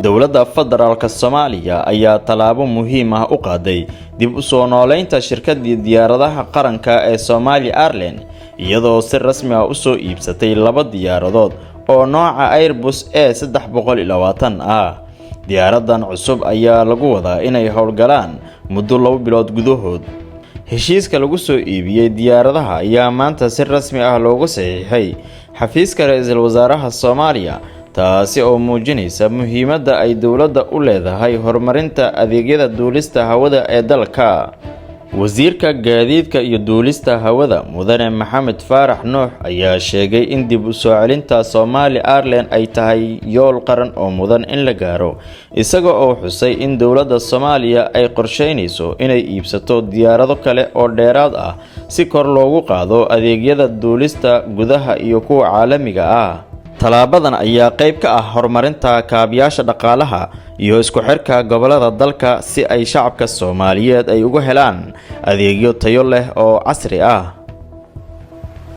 dowladda federaalka Soomaaliya ayaa talaabo muhiim ah u qaaday dib u soo nooleynta shirkadda diyaaradaha qaranka ee Somali Airlines iyadoo si rasmi ah u soo iibsatay laba diyaaradood oo nooca Airbus A320 ah. diyaaradan cusub ayaa lagu wadaa inay howlgalaan muddo 2 bilood gudahood. heshiiska lagu soo iibiyay diyaaradaha ayaa maanta si rasmi ah loogu saxiixay xafiiska ra'iisul wasaaraha Soomaaliya, taasi oo muujinaysa muhiimadda ay dowladda u leedahay horumarinta adeegyada duulista hawada ee dalka. wasiirka gaadiidka iyo duulista hawada mudane Maxamed Faarax Nuux ayaa sheegay in dib u soo celinta Somali Airlines ay tahay yool qaran oo mudan in la gaaro, isaga oo xusay in dowladda Soomaaliya ay qorsheynayso inay iibsato diyaarado kale oo dheeraad ah si kor loogu qaado adeegyada duulista gudaha iyo kuwa caalamiga ah. talaabadan ayaa qayb ka ah horumarinta kaabayaasha dhaqaalaha iyo isku xirka gobolada dalka si ay shacabka Soomaaliyeed ay ugu helaan adeegyo tayo leh oo casri ah.